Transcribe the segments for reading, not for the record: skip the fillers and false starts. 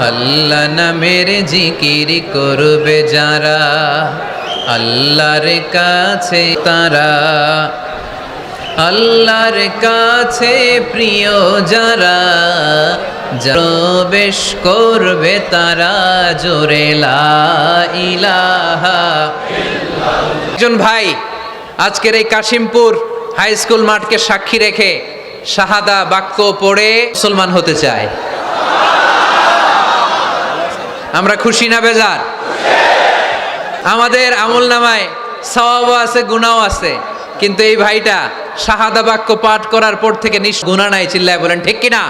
আল্লাহ নামের জিকির করবে যারা, আল্লাহর কাছে তারা, আল্লাহর কাছে প্রিয় যারা, প্রবেশ করবে তারা জোরে লা ইলাহা। একজন ভাই আজকের এই কাশিমপুর হাই স্কুল মাঠকে সাক্ষী রেখে শাহাদা বাক্য পড়ে মুসলমান হতে চায়। আমরা খুশি না বেজার? আমাদের আমল নামায় সওয়াবও আছে, গুনাহও আছে, কিন্তু এই ভাইটা শাহাদা বাক্য পাঠ করার পর থেকে গুনাহ নাই। চিল্লায় বলেন ঠিক কিনা?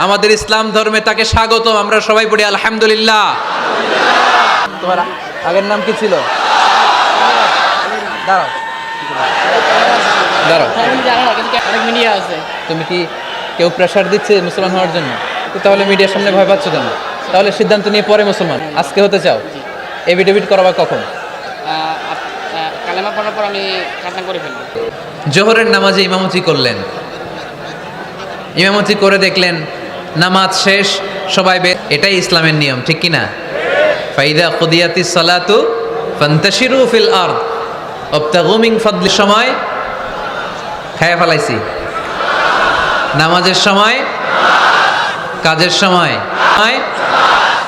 আমাদের ইসলাম ধর্মে তাকে স্বাগতম। আমরা সবাই পড়ি আলহামদুলিল্লাহ। তোমার আগের নাম কি ছিল? দাঁড়াও দাঁড়াও, তুমি কি কেউ প্রেশার দিচ্ছে মুসলমান হওয়ার জন্য? তাহলে মিডিয়ার সামনে ভয় পাচ্ছ কেন? তাহলে সিদ্ধান্ত নিয়ে পরে মুসলমান আজকে হতে চাও? এভিডেভিট করাবা কখন? কালেমা পড়ার পর আমি খাতনা করে ফেলবো। জোহরের নামাজে ইমামতি করলেন, ইমামতি করে দেখলেন নামাজ শেষ, সবাই এটাই ইসলামের নিয়ম, ঠিক কিনা? ফাইদা কুদিয়াতিস সালাতু ফান্তাশিরু ফিল আরদ ওয়াবতাগু মিন ফাদলিস। সময় খায়া ফেলাইছি। নামাজের সময়, কাজের সময়,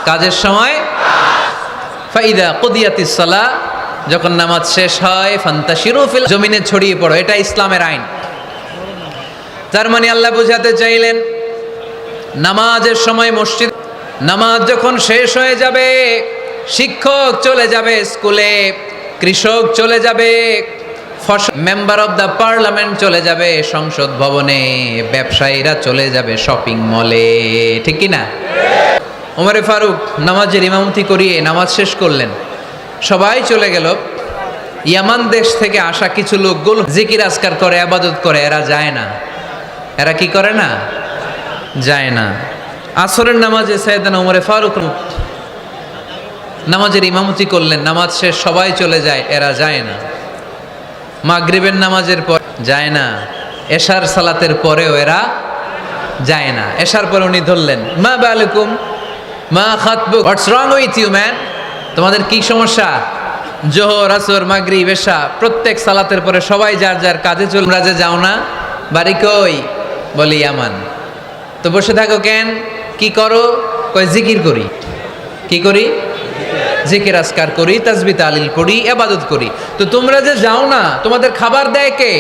কাজের সময়। ফাইদা কুদিয়াতিস সালাহ, যখন নামাজ শেষ হয়, ফান্তাশিরু ফিল, জমিনে ছড়িয়ে পড়ো, এটা ইসলামের আইন। তার মানে আল্লাহ বুঝাতে চাইলেন নামাজের সময় মসজিদ, নামাজ যখন শেষ হয়ে যাবে, শিক্ষক চলে যাবে স্কুলে, কৃষক চলে যাবে, মেম্বার অফ দ্য পার্লামেন্ট চলে যাবে সংসদ ভবনে, ব্যবসায়ীরা চলে যাবে শপিং মলে, ঠিক কিনা? ওমরে ফারুক নামাজের ইমামতি করিয়ে নামাজ শেষ করলেন, সবাই চলে গেল। ইয়ামান দেশ থেকে আসা কিছু লোকগুলো জিকির আজকার করে, ইবাদত করে, এরা যায় না। এরা কি করে না? যায় না। আসরের নামাজে সাইয়েদনা ওমরে ফারুক নামাজের ইমামতি করলেন, নামাজ শেষ, সবাই চলে যায়, এরা যায় না। মাগরিবের নামাজের পর যায় না, এশার সালাতের পরেও এরা যায় না। এশার পরে উনি ধরলেন, মা বালুকুম মা খাতবুক, হোয়াটস রং উইথ ইউ ম্যান? তোমাদের কি সমস্যা? জোহর, আসর, মাগরিব, এশা প্রত্যেক সালাতের পরে সবাই যার যার কাজে চলে, তোমরা যে যাও না? বাড়ি কই? বলি ইয়ামান। তো বসে থাকো কেন? কি করো? কই জিকির করি। কি করি? জিকির আজকার করি, তাসবিহ তাহলিল পড়ি, ইবাদত করি। তো তোমরা যে যাও না, তোমাদের খাবার দেয় কে?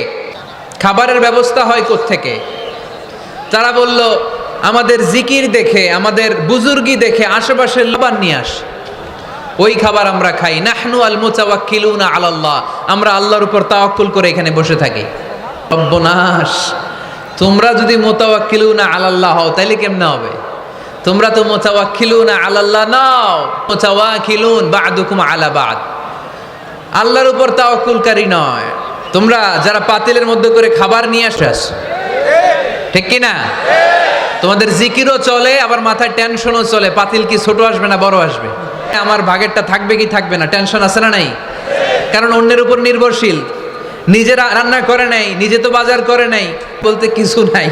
খাবারের ব্যবস্থা হয় কোত্থেকে? তারা বলল, আমাদের জিকির দেখে, আমাদের বুজুর্গি দেখে আশেপাশের খাবার নিয়ে আস, ওই খাবার আমরা খাই। নাহনু আল মুতাওয়াক্কিলুনা আলাল্লাহ, আমরা আল্লাহর উপর তাওয়াক্কুল করে এখানে বসে থাকি। সর্বনাশ! তোমরা যদি মুতাওয়াক্কিলুনা আলাল্লাহ হও তাহলে কেমনে হবে? তোমরা তো মুতাওয়াক্কিলুনা আলাল্লাহ নাও, মুতাওয়াক্কিলুন বা'দুকুম আলা বা'দ, আল্লাহর উপর তাওয়াক্কুলকারী নয়। তোমরা যারা পাতিলের মধ্যে করে খাবার নিয়ে আসছ, ঠিক কি না? তোমাদের জিকিরও চলে, আবার মাথায় টেনশনও চলে, পাতিল কি ছোট আসবে না বড় আসবে, আমার ভাগেরটা থাকবে কি থাকবে না, টেনশন আছে না নাই? কারণ অন্যের উপর নির্ভরশীল, নিজেরা রান্না করে নাই, নিজে তো বাজার করে নাই, বলতে কিছু নাই,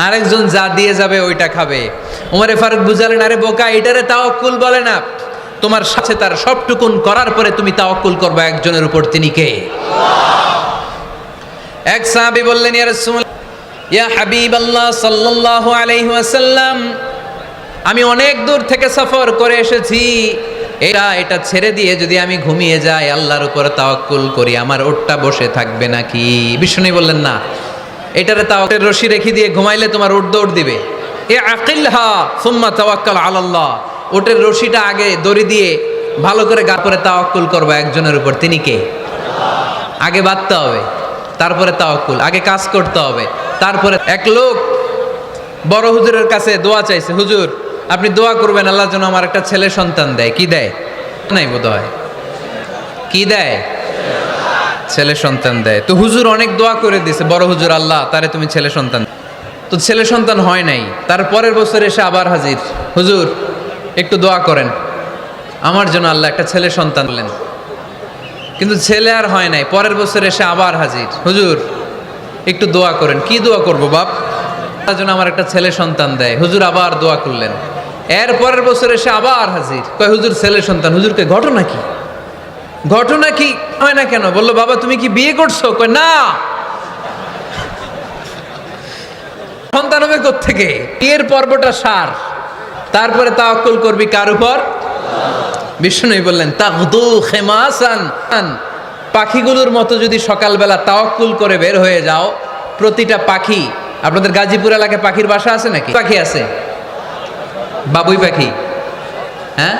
আরেকজন যা দিয়ে যাবে ওইটা খাবে। ওমরে ফারুক বুঝালেন, আরে বোকা, এটারে তাওয়াক্কুল বলে না। তোমার সাথে তার সবটুকুন করার পরে তুমি তাওয়াক্কুল করবে একজনের উপর, তিনি কে? এক সাহাবী বললেন, ইয়া রাসূলুল্লাহ, ইয়া হাবিবাল্লাহ সাল্লাল্লাহু আলাইহি ওয়াসাল্লাম, আমি অনেক দূর থেকে সফর করে এসেছি, এটা ছেড়ে দিয়ে যদি আমি ঘুমিয়ে যাই, আল্লাহর উপর তাওয়াক্কুল করি, আমার ওটটা বসে থাকবে নাকি? বিষ্ণু বললেন, না, এটারে তাওয়াক্কুলের রশি রেখে দিয়ে ঘুমাইলে তোমার ওট দৌড় দিবে। এ আকিলহা সুম্মা তাওয়াক্কাল আলাল্লাহ, ওটের রশিটা আগে দড়ি দিয়ে ভালো করে গা করে তাওয়াক্কুল করবে একজনের উপর, তিনি কে? আগে বাঁধতে হবে, তারপরে তাওয়াক্কুল, আগে কাজ করতে হবে, তারপরে। এক লোক বড় হুজুরের কাছে দোয়া চাইছে, হুজুর আপনি দোয়া করবেন আল্লাহ যেন আমার একটা ছেলে সন্তান দেয়। কি দেয়? নাই বোধ হয়। কি দেয়? ছেলে সন্তান দেয়। তো হুজুর অনেক দোয়া করে দিছে, বড় হুজুর, আল্লাহ তারে তুমি ছেলে সন্তান। তো ছেলে সন্তান হয় নাই। তার পরের বছর এসে আবার হাজির, হুজুর একটু দোয়া করেন আমার জন্য, আল্লাহ একটা ছেলে সন্তান দিলেন, কিন্তু ছেলে আর হয় নাই। পরের বছর এসে আবার হাজির, হুজুর একটু দোয়া করেন। কি দোয়া করবো বাপ? তার জন্য আমার একটা ছেলে সন্তান দেয়। হুজুর আবার দোয়া করলেন, এর পরের বছর এসে আবার হাজির, কয় হুজুর ছেলে সন্তান। হুজুরকে ঘটনা কি, ঘটনা কি হয় না কেন? বললো বাবা তুমি কি বিয়ে করছো? কয় না। সন্তান হবে কোত্থেকে? বিয়ের পর্বটা সার, তারপরে তাওয়াক্কুল করবি কার উপর? বিষ্ণু বললেন তাগদু খেমাসান, পাখিগুলোর মতো যদি সকালবেলা তাওয়াক্কুল করে বের হয়ে যাও, প্রতিটা পাখি, আপনাদের গাজীপুর এলাকায় পাখির বাসা আছে নাকি? পাখি আছে, বাবুই পাখি, হ্যাঁ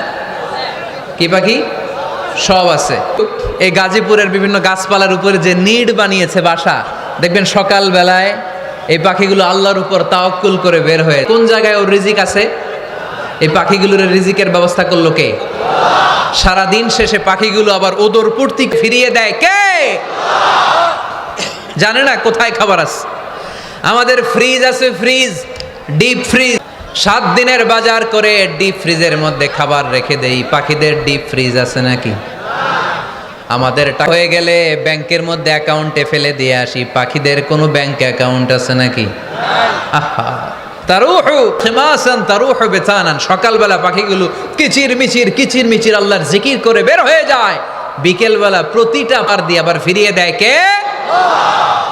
কি পাখি সব আছে। এই গাজীপুরের বিভিন্ন গাছপালার উপরে যে নিড বানিয়েছে বাসা, দেখবেন সকাল বেলায় এই পাখিগুলো আল্লাহর উপর তাওয়াক্কুল করে বের হয়ে, কোন জায়গায় ওর রিজিক আছে, এই পাখিগুলোর রিজিকের ব্যবস্থা করলো কে? সারা দিন শেষে পাখিগুলো আবার ওদর পূর্তি ফিরিয়ে দেয় কে? জানে না কোথায় খাবার আছে। আমাদের ফ্রিজ আছে, ফ্রিজ, ডিপ ফ্রিজ, 7 দিনের বাজার করে ডিপ ফ্রিজের মধ্যে খাবার রেখে দেই। পাখিদের ডিপ ফ্রিজ আছে নাকি? আমাদের টাকা হয়ে গেলে ব্যাংকের মধ্যে অ্যাকাউন্টে ফেলে দিয়ে আসি, পাখিদের কোনো ব্যাংক অ্যাকাউন্ট আছে নাকি? আহা, তারুহু খিমাসান তারুহু বিতানান, সকালবেলা পাখিগুলো কিচির মিচির আল্লাহর জিকির করে বের হয়ে যায়, বিকেলবেলা প্রতিটা পার দিয়ে আবার ফিরিয়ে দেয় কে?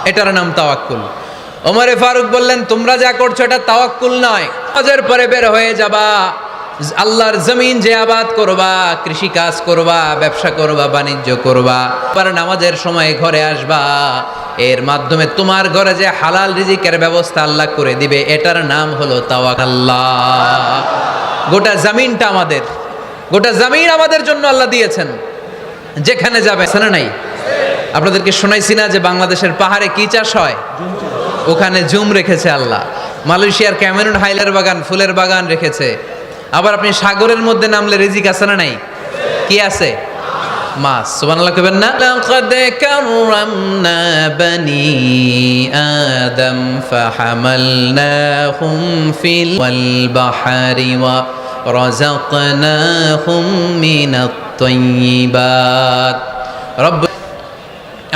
এটার নাম তাওয়াক্কুল। ওমরে ফারুক বললেন তোমরা যা করছো এটা তাওয়াক্কুল নয়। হজের পরে বের হয়ে যাবা, আল্লাহর জমিন যে আবাদ করবা, কৃষি কাজ করবা, ব্যবসা করবা, বাণিজ্য করবা, আবার নামাজের সময় ঘরে আসবা, এর মাধ্যমে তোমার ঘরে যে হালাল রিজিকের ব্যবস্থা আল্লাহ করে দিবে, এটার নাম হলো তাওয়াক্কুল। গোটা জমিনটা আমাদের, গোটা জমিন আমাদের জন্য আল্লাহ দিয়েছেন, যেখানে যাবে না নাই। আপনাদেরকে শোনাইছি না যে বাংলাদেশের পাহাড়ে কি চাষ হয়? ওখানে জুম রেখেছে আল্লাহ। মালয়েশিয়ার ক্যামেরুন হাইলার বাগান, ফুলের বাগান রেখেছে। আবার আপনি সাগরের মধ্যে নামলে রিজিক আছে না নাই? কি আছে? মাছ। সুবহানাল্লাহ কইবেন না? লাকাদ কাররামনা বানি আদম ফাহামালনাহুম ফিল বাহরি ওয়া রাযাকনাহুম মিনাত তাইয়্যিবাত। রব্ব,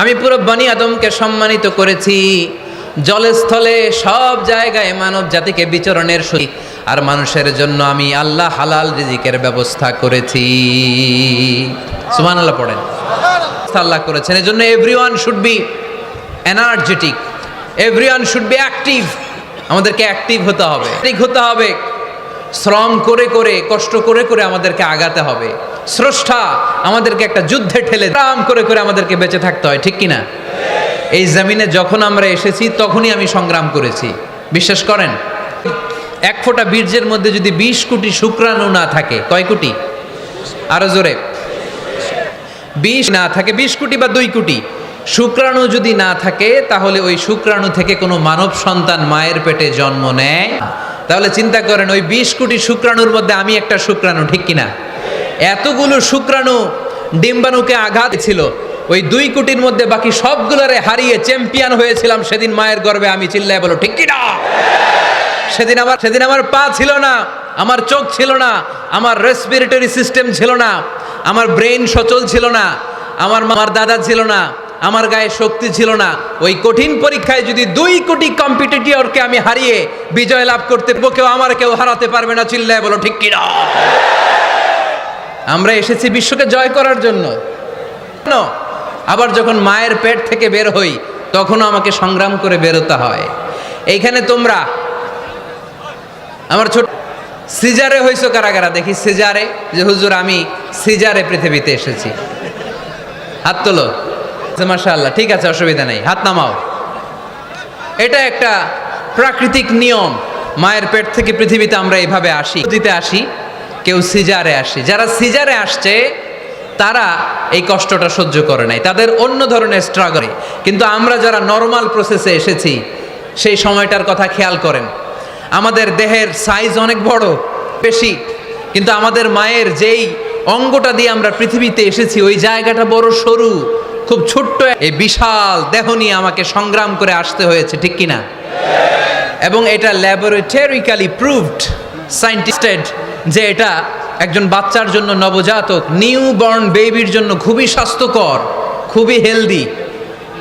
আমি পুরো বনি আদমকে সম্মানিত করেছি, জলে স্থলে সব জায়গায় মানব জাতিকে বিচরণের সুযোগ, আর মানুষের জন্য আমি আল্লাহ হালাল রিজিকের ব্যবস্থা করেছি। সুবহানাল্লাহ পড়েন। আল্লাহ করেছেন, এজন্য everyone should be energetic, everyone should be active. আমাদেরকে অ্যাক্টিভ হতে হবে, হতে হবে, শ্রম করে করে, কষ্ট করে করে আমাদেরকে আগাতে হবে। স্রষ্টা আমাদেরকে একটা যুদ্ধে ঠেলে রাম করে করে আমাদেরকে বেঁচে থাকতে হয়, ঠিক কিনা? এই জমিনে যখন আমরা এসেছি তখনই আমি সংগ্রাম করেছি। বিশ্বাস করেন, 1 ফোঁটা বীর্যের মধ্যে যদি 20 কোটি শুক্রাণু না থাকে, কয় কোটি? আরো জোরে। 20 না থাকে, 20 কোটি বা 2 কোটি শুক্রাণু যদি না থাকে, তাহলে ওই শুক্রাণু থেকে কোনো মানব সন্তান মায়ের পেটে জন্ম নেয়। তাহলে চিন্তা করেন, ওই 20 কোটি শুক্রাণুর মধ্যে আমি একটা শুক্রাণু, ঠিক কিনা? এতগুলো শুক্রাণু ডিম্বাণুকে আঘাত ছিল, ওই 2 কোটির মধ্যে বাকি সবগুলোরে হারিয়ে চ্যাম্পিয়ন হয়েছিলাম সেদিন মায়ের গর্ভে আমি। চিল্লায় বলো ঠিক কিনা? সেদিন আমার পা ছিল না, আমার চোখ ছিল না, আমার রেসপিরেটরি সিস্টেম ছিল না, আমার ব্রেন সচল ছিল না, আমার দাদা ছিল না, আমার গায়ে শক্তি ছিল না। ওই কঠিন পরীক্ষায় যদি 2 কোটি কম্পিটিটরকে আমি হারিয়ে বিজয় লাভ করতে পারবো, কেউ হারাতে পারবে না। চিল্লায় বলো ঠিক কিনা? আমরা এসেছি বিশ্বকে জয় করার জন্য। আবার যখন মায়ের পেট থেকে বের হই, তখনও আমাকে সংগ্রাম করে বেরোতে হয়। এইখানে তোমরা আমার ছোট সিজারে হইছো কারা কারা? দেখি সিজারে, যে হুজুর আমি সিজারে পৃথিবীতে এসেছি। হাত তোলো। মাশাআল্লাহ, ঠিক আছে, অসুবিধা নেই, হাত নামাও। এটা একটা প্রাকৃতিক নিয়ম। মায়ের পেট থেকে পৃথিবীতে আমরা এইভাবে আসি, দিতে আসি, কেউ সিজারে আসি। যারা সিজারে আসছে তারা এই কষ্টটা সহ্য করে নাই, তাদের অন্য ধরনের স্ট্রাগল। কিন্তু আমরা যারা নর্মাল প্রসেসে এসেছি, সেই সময়টার কথা খেয়াল করেন। আমাদের দেহের সাইজ অনেক বড়, বেশি, কিন্তু আমাদের মায়ের যেই অঙ্গটা দিয়ে আমরা পৃথিবীতে এসেছি, ওই জায়গাটা বড় সরু, খুব ছোট্ট। এই বিশাল দেহ নিয়ে আমাকে সংগ্রাম করে আসতে হয়েছে, ঠিক কিনা? এবং এটা ল্যাবরেটরিক্যালি প্রুভড, সায়েন্টিস্টেড, যে এটা একজন বাচ্চার জন্য, নবজাতক নিউ বর্ন বেবির জন্য খুবই স্বাস্থ্যকর, খুবই হেলদি।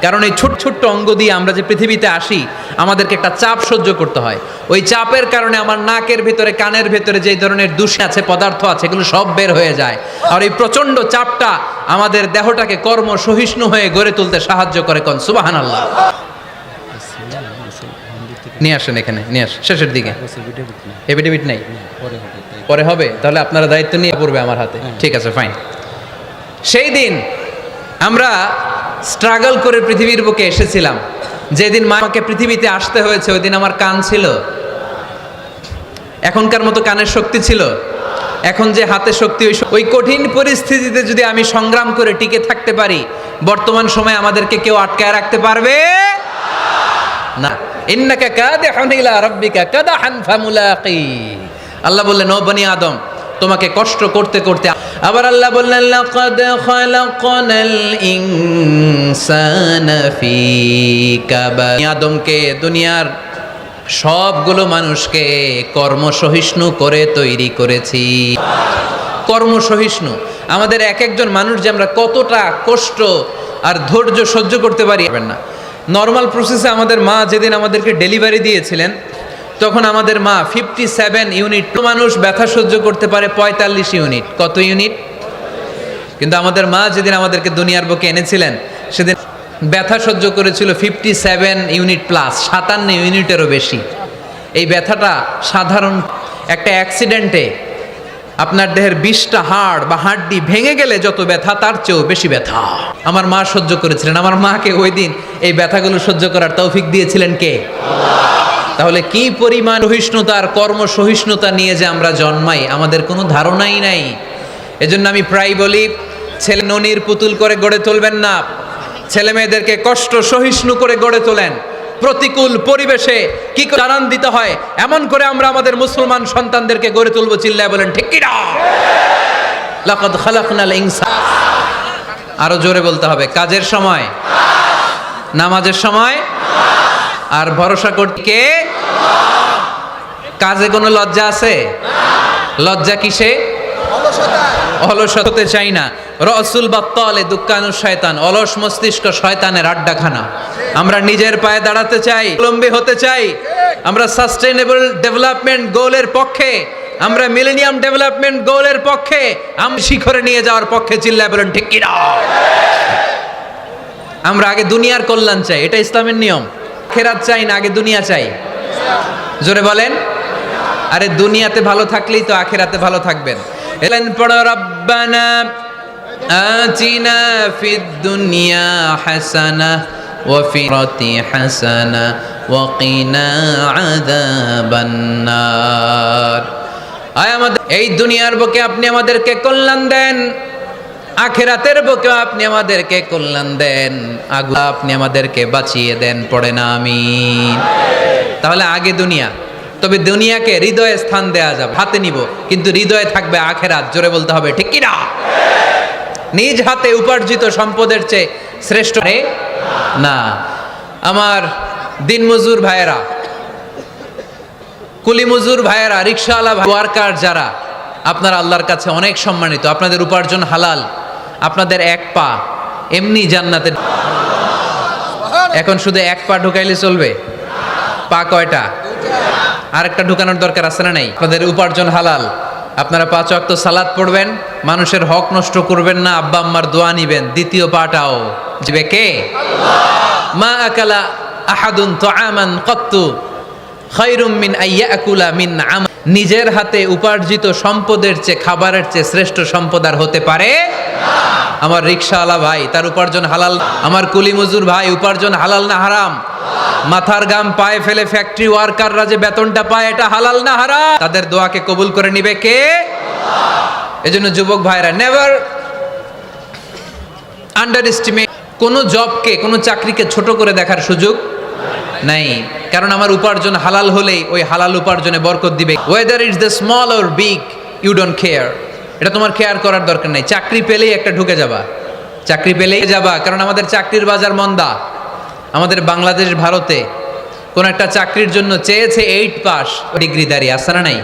কারণ এই ছোট ছোট্ট অঙ্গ দিয়ে আমরা যে পৃথিবীতে আসি আমাদেরকে একটা চাপ সহ্য করতে হয়। ওই চাপের কারণে আমার নাকের ভেতরে কানের ভেতরে যে ধরনের দূষণ আছে পদার্থ আছে এগুলো সব বের হয়ে যায়। আর এই প্রচন্ড চাপটা আমাদের দেহটাকে কর্ম সহিষ্ণু হয়ে গড়ে তুলতে সাহায্য করে। কোন সুবহানাল্লাহ। নিয়ে আসেন এখানে, নিয়ে আসেন শেষের দিকে। এফিডেভিট নাই, পরে হবে। তাহলে আপনারা দায়িত্ব নিয়ে পড়বে আমার হাতে। ঠিক আছে, ফাইন। সেই দিন আমরা স্ট্রাগল করে পৃথিবীর বুকে এসেছিলাম। যেদিন মা আমাকে পৃথিবীতে আসতে হয়েছে ওই দিন আমার কান ছিল, এখনকার মতো কানের শক্তি ছিল? এখন যে হাতে শক্তি, ওই কঠিন পরিস্থিতিতে যদি আমি সংগ্রাম করে টিকে থাকতে পারি, বর্তমান সময়ে আমাদেরকে কেউ আটকায় রাখতে পারবে না। ইন্নাকা কাদিহুন ইলা রাব্বিকা কাদাহান ফামুলাকি। আল্লাহ বললেন, ও বনি আদম, তোমাকে কষ্ট করতে করতে। আবার আল্লাহ বললেন, লাকাদ খালাকনাল ইনসানা ফি কাবাদ। আদমকে, দুনিয়ার সবগুলো মানুষকে কর্মসহিষ্ণু করে তৈরি করেছি। কর্মসহিষ্ণু। আমাদের এক একজন মানুষ যে আমরা কতটা কষ্ট আর ধৈর্য সহ্য করতে পারি না। নর্মাল প্রসেসে আমাদের মা যেদিন আমাদেরকে ডেলিভারি দিয়েছিলেন তখন আমাদের মা 57 ইউনিট, মানুষ ব্যথা সহ্য করতে পারে 45 ইউনিট। কত ইউনিট? কিন্তু আমাদের মা যেদিন আমাদেরকে দুনিয়ার বুকে এনেছিলেন সেদিন ব্যথা সহ্য করেছিল 57 ইউনিট প্লাস, 57 ইউনিটেরও বেশি। এই ব্যথাটা সাধারণ একটা অ্যাক্সিডেন্টে আপনার দেহের 20টা হাড় বা হাড্ডি ভেঙে গেলে যত ব্যথা তার চেয়েও বেশি ব্যথা আমার মা সহ্য করেছিলেন। আমার মাকে ওই দিন এই ব্যথাগুলো সহ্য করার তৌফিক দিয়েছিলেন কে? তাহলে কি পরিমাণ সহিষ্ণুতা আর কর্ম সহিষ্ণুতা নিয়ে যে আমরা জন্মাই আমাদের কোনো ধারণাই নাই। এজন্য আমি প্রায় বলি, ছেলে ননির পুতুল করে গড়ে তুলবেন না, ছেলে মেয়েদেরকে কষ্ট সহিষ্ণু করে গড়ে তোলেন। প্রতিকূল পরিবেশে কি জানান দিতে হয় এমন করে আমরা আমাদের মুসলমান সন্তানদেরকে গড়ে তুলবো। চিল্লায় বলেন ঠিক কি না? লাকাদ খালাকনাল ইনসান। আরো জোরে বলতে হবে, কাজের সময়, নামাজের সময়, আর ভরসা করতে কে? কাজে কোনো লজ্জা আছে? লজ্জা কিসে? অলসতে চাই না। রসুল বাত্তালে দুক্কানু শয়তান। অলস মস্তিষ্ক শয়তানের আড্ডাখানা। আমরা নিজের পায়ে দাঁড়াতে চাই, স্বাবলম্বী হতে চাই। আমরা সাস্টেইনেবল ডেভেলপমেন্ট গোলের পক্ষে, আমরা মিলেনিয়াম ডেভেলপমেন্ট গোলের পক্ষে, আমরা শিখরে নিয়ে যাওয়ার পক্ষে। চিল্লায় বলেন ঠিক কি না? আমরা আগে দুনিয়ার কল্যাণ চাই, এটা ইসলামের নিয়ম। আখিরাত চাই না, আগে দুনিয়া চাই। জোরে বলেন। আরে দুনিয়াতে ভালো থাকলেই তো আখিরাতে ভালো থাকবেন। এলেন পড়ো, রব্বানা আতিনা ফিদ দুনিয়া হাসানা ওয়া ফিল আখিরাতি হাসানা ওয়া কিনা আযাবান নার। আয় আমাদের এই দুনিয়ার বুকে আপনি আমাদেরকে কল্যাণ দেন, আখিরাতের বুকে আপনি আমাদেরকে কল্যাণ দেন, আপনি আমাদেরকে বাঁচিয়ে দেন। পড়ে না আমিন। তাহলে আগে দুনিয়া, তবে দুনিয়াকে হৃদয়ে স্থান দেয়া যাবে, হাতে নিব, কিন্তু হৃদয়ে থাকবে আখিরাত। জোরে বলতে হবে ঠিক কি না? নিজ হাতে উপার্জিত সম্পদের চেয়ে শ্রেষ্ঠ না। আমার দিনমজুর ভাইয়েরা, কুলিমজুর ভাইয়েরা, রিকশাওয়ালা ওয়ার্কার যারা, আপনারা আল্লাহর কাছে অনেক সম্মানিত। আপনাদের উপার্জন হালাল, আপনাদের এক পা এমনি জান্নাতে। এখন শুধু এক পা ঢুকাইলে চলবে? পা কয়টা? আরেকটা ঢুকানোর দরকার আছে না নাই? আপনাদের উপার্জন হালাল, আপনারা 5 ওয়াক্ত সালাত পড়বেন, মানুষের হক নষ্ট করবেন না, আব্বা আম্মার দোয়া নিবেন। দ্বিতীয় পাটাও জিবে কে? মা আকালা আহাদুন তুআমান ক্বাত্তু খায়রুম মিন আইয়াকুলা মিন আম। নিজের হাতে উপার্জিত সম্পদের চেয়ে, খাবারের চেয়ে শ্রেষ্ঠ সম্পদ আর হতে পারে না। আমার রিকশাওয়ালা ভাই, তার উপার্জন হালাল। আমার কুলিমজুর ভাই, উপার্জন হালাল না হারাম? মাথার গাম পায়ে ফেলে ফ্যাক্টরি ওয়ার্কাররা যে বেতনটা পায়, এটা হালাল না হারাম? তাদের দোয়াকে কবুল করে নিবে কে? এজন্য যুবক ভাইরা, নেভার আন্ডার এস্টিমেট কোনো জবকে, কোনো চাকরিকে ছোট করে দেখার সুযোগ নাই। কারণ আমার উপার্জন হালাল হলেই ওই হালাল উপার্জনে বরকত দিবে। Whether it's the small or big, you don't care. এটা তোমার কেয়ার করার দরকার নাই। চাকরি পেলেই একটা ঢুকে যাবা, চাকরি পেলেই যাবা। কারণ আমাদের চাকরির বাজার মন্দা। আমাদের বাংলাদেশ, ভারতে কোন একটা চাকরির জন্য চেয়েছে 8 পাস ডিগ্রিধারী, আছে না নাই?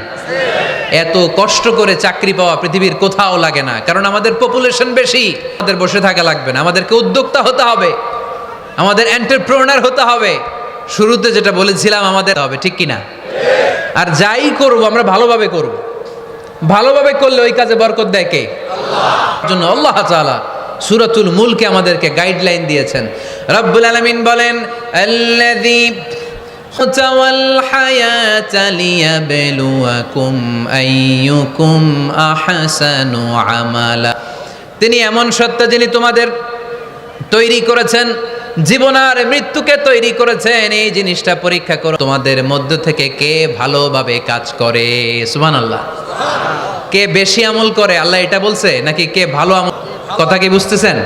এত কষ্ট করে চাকরি পাওয়া পৃথিবীর কোথাও লাগে না। কারণ আমাদের পপুলেশন বেশি, আমাদের বসে থাকা লাগবে না, আমাদেরকে উদ্যোক্তা হতে হবে। আমাদের এন্টারপ্রেনার হতে হবে। শুরুতে যেটা বলেছিলাম আমাদের হবে, ঠিক কিনা? আর যাই করব আমরা ভালোভাবে করব। ভালোভাবে করলে ওই কাজে বরকত দেয় কে? আল্লাহ। জন্য আল্লাহ তাআলা সূরাতুল মুলকে আমাদেরকে গাইডলাইন দিয়েছেন। রব্বুল আলামিন বলেন, আল্লাযী খালাকাল হায়াতা লিয়াবলুয়াকুম আইয়ুকুম আহসানু আমালা। তিনি এমন সত্তা যিনি তোমাদের তৈরি করেছেন, জীবন আর মৃত্যুকে তৈরি করেছেন এই জিনিসটা পরীক্ষা করো তোমাদের মধ্য থেকে কে ভালোভাবে কাজ করে। সুবহানাল্লাহ। কে বেশি আমল করে, আল্লাহ এটা বলছে নাকি কে ভালো আমল? কথা কি বুঝতেছেন?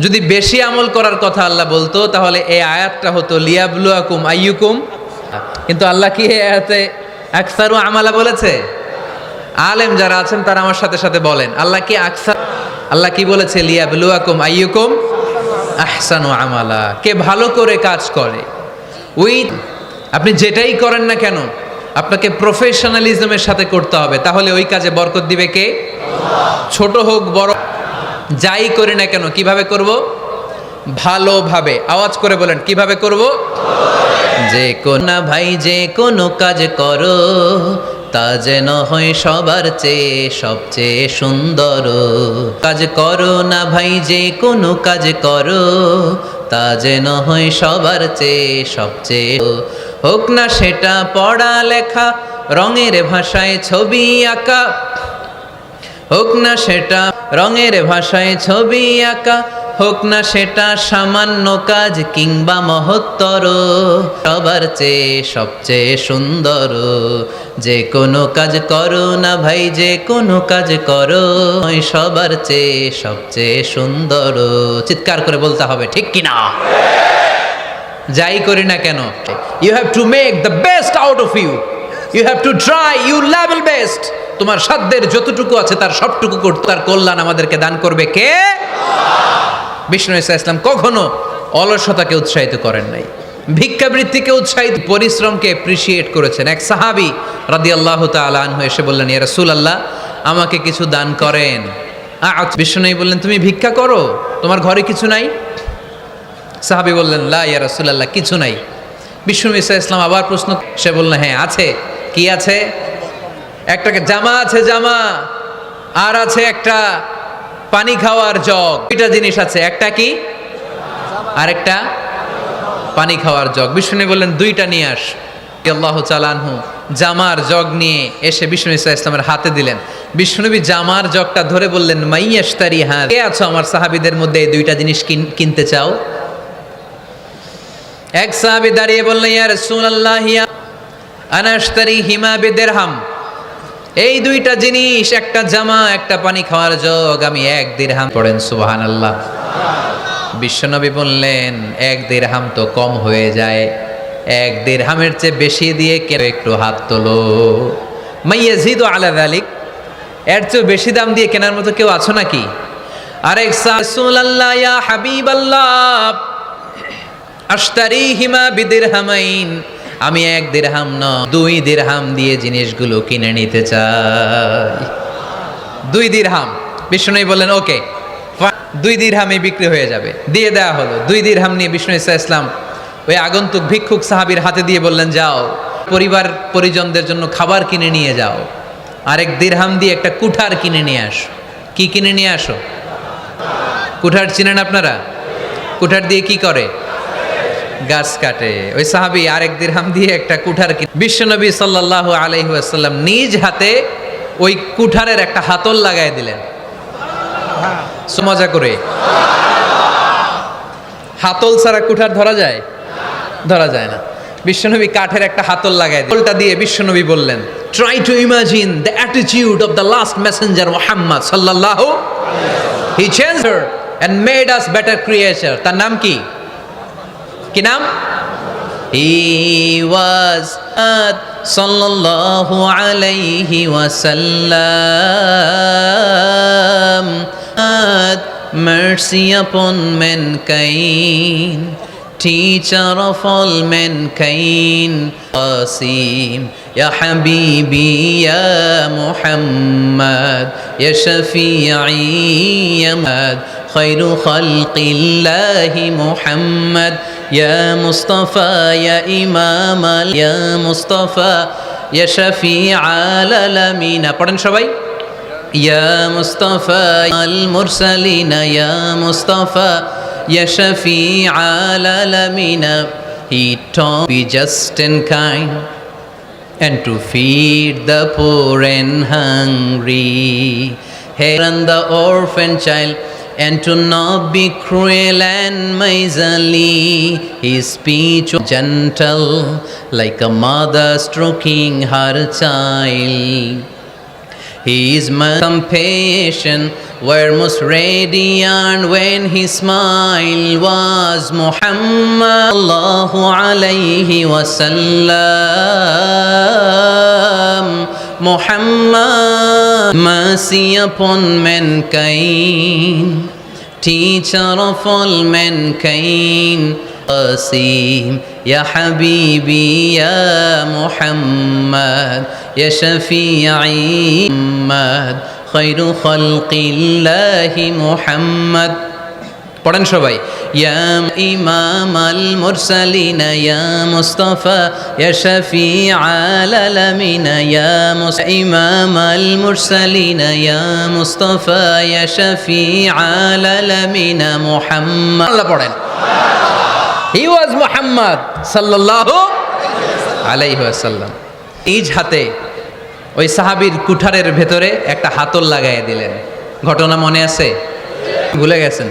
যদি বেশি আমল করার কথা আল্লাহ বলতো তাহলে এই আয়াতটা হতো লিয়াবলুয়াকুম আইয়ুকুম, কিন্তু আল্লাহ কি এই আয়াতে আকসারু আমালা বলেছে? আলেম যারা আছেন তারা আমার সাথে সাথে বলেন, আল্লাহ কি আকসার, আল্লাহ কি বলেছে? লিয়াবলুয়াকুম আইয়ুকুম আহসানু আমালা, কে ভালো করে কাজ করে। ওই আপনি যেটাই করেন না কেন আপনাকে প্রফেশনালিজমের সাথে করতে হবে, তাহলে ওই কাজে বরকত দিবে কে? ছোট হোক বড়, যাই করি না কেন কিভাবে করব? ভালোভাবে। আওয়াজ করে বলেন, কিভাবে করব? যে কোন ভাই যে কোনো কাজ করো তা যেন হয় সবার চেয়ে সবচেয়ে সুন্দর। কাজ করো না ভাই, যে কোনো কাজ করো তা যেন হয় সবার চেয়ে সবচেয়ে, হোক না সেটা পড়া লেখা, রঙের ভাষায় ছবি আঁকা, হোক না সেটা রঙের ভাষায় ছবি আঁকা, হোক না সেটা সামান্য কাজ কিংবা মহত্তর, সবার চেয়ে সবচেয়ে সুন্দর। যে কোনো কাজ করো না ভাই, যে কোনো কাজ করো সবার চেয়ে সবচেয়ে সুন্দর। চিৎকার করে বলতে হবে, ঠিক কিনা? যাই করি না কেন you have to make the best out of you, you have to try you level best. তোমার সাধ্যের যতটুকু আছে তার সবটুকু করতে, তার কল্যাণ আমাদেরকে দান করবে কে? বিষ্ণু ঈসা ইসলাম কখনো অলসতাকে উৎসাহিত করেন নাই, ভিক্ষাবৃত্তিকে উৎসাহিত, পরিশ্রমকে অ্যাপ্রিসিয়েট করেছেন। এক সাহাবী রাদিয়াল্লাহু তাআলা আনহু এসে বললেন, ইয়া রাসূলুল্লাহ আমাকে কিছু দান করেন। বিষ্ণু বললেন, তুমি ভিক্ষা করো, তোমার ঘরে কিছু নাই? সাহাবী বললেন, লা ইয়া রাসূলুল্লাহ কিছু নাই। বিষ্ণু ঈসা ইসলাম আবার প্রশ্ন, সে বললেন, হ্যাঁ আছে। কি আছে? একটা জামা আছে, জামা, আর আছে একটা পানি খাওয়ার জগ। দুইটা জিনিস আছে, একটা কি আর একটা পানি খাওয়ার জগ। বিষ্ণু বললেন, দুইটা নিয়ে আস। আল্লাহু তাআলা আনহু জামার জগ নিয়ে এসে বিষ্ণু ঈসা ইসলামের হাতে দিলেন। বিষ্ণুনবী জামার জগটা ধরে বললেন, মাইয়াশতারি হ্যাঁ, কে আছো আমার সাহাবীদের মধ্যে এই দুইটা জিনিস কিনতে চাও? এক সাহাবী দাঁড়িয়ে বললেন, ইয়া রাসূলুল্লাহ আনা আশতারি হিমা বিদিরহাম, এই দুইটা জিনিস, একটা জামা একটা পানি খাওয়ার জগ, আমি 1 দিরহাম। পড়েন সুবহানাল্লাহ। বিশ্বনবী বললেন, 1 দিরহাম তো কম হয়ে যায়, 1 দিরহামের চেয়ে বেশি দিয়ে কেন? একটু হাত তোলো। মাইয়াজিদু আলা যালিক, এর চেয়ে বেশি দাম দিয়ে কেনার মতো কেউ আছো নাকি? আরেক রাসূলুল্লাহ ইয়া হাবিবাল্লাহ আশতারিহিমা বিদিরহামাইন, আমি 1 দিরহাম না 2 দিরহাম দিয়ে জিনিসগুলো কিনে নিতে চাই। 2 দিরহাম। বিষ্ণু বললেন, ওকে 2 দিরহামে বিক্রি হয়ে যাবে। দিয়ে দেওয়া হলো। 2 দিরহাম নিয়ে বিষ্ণু ঈসা ইসলাম ওই আগন্তুক ভিক্ষুক সাহাবীর হাতে দিয়ে বললেন, যাও পরিবার পরিজনদের জন্য খাবার কিনে নিয়ে যাও। আর 1 দিরহাম দিয়ে একটা কুঠার কিনে নিয়ে আসো। কি কিনে নিয়ে আসো? কুঠার চিনেন আপনারা? কুঠার দিয়ে কি করে? গাছ কাটে। ওই সাহাবী আর 1 দিরহাম দিয়ে একটা কুঠার কিনে, বিশ্বনবী সাল্লাল্লাহু আলাইহি ওয়াসাল্লাম নিজ হাতে ওই কুঠারের একটা হাতল লাগাই দিলেন। মজা করে। হাতল ছাড়া কুঠার ধরা যায়? ধরা যায় না। বিশ্বনবী কাঠের একটা হাতল লাগাই দিলেন। হাতলটা দিয়ে বিশ্বনবী বললেন, try to imagine the attitude of the last messenger Muhammad সাল্লাল্লাহু, he changed her and made us better creature. তার নাম কি? কি নাম? He was sallallahu alayhi wa sallam, mercy upon mankind, teacher of all mankind, Qasim ya habibi ya Muhammad ya shafi'i ya Muhammad خير خلق الله محمد يا مصطفى يا إمام يا مصطفى يا شفيع العالمين পড়েন সবাই يا مصطفى المرسلين يا مصطفى يا شفيع العالمين He taught be just and kind and to feed the poor and hungry, and the orphan child, and to not be cruel and miserly. His speech was gentle, like a mother stroking her child. His compassion were most radiant when his smile was Muhammad sallallahu alayhi wasallam. Muhammad, mercy upon mankind, teacher of all mankind. Qasim, Ya Habibi, Ya Muhammad, Ya Shafi'i Muhammad, Khairu Khalqillahi Muhammad. পড়েন সবাই ইয়া ইমাম আল মুরসালিন ইয়া মুস্তাফা ইয়া শফিআল আলামিন ইয়া ইমাম আল মুরসালিন ইয়া মুস্তাফা ইয়া শফিআল আলামিন মুহাম্মদ আল্লাহ পড়েন হি ওয়াজ মুহাম্মদ সাল্লাল্লাহু আলাইহি ওয়াসাল্লাম নিজ হাতে ওই সাহাবীর কুঠারের ভেতরে একটা হাতল লাগাইয়া দিলেন ঘটনা মনে আছে ভুলে গেছেন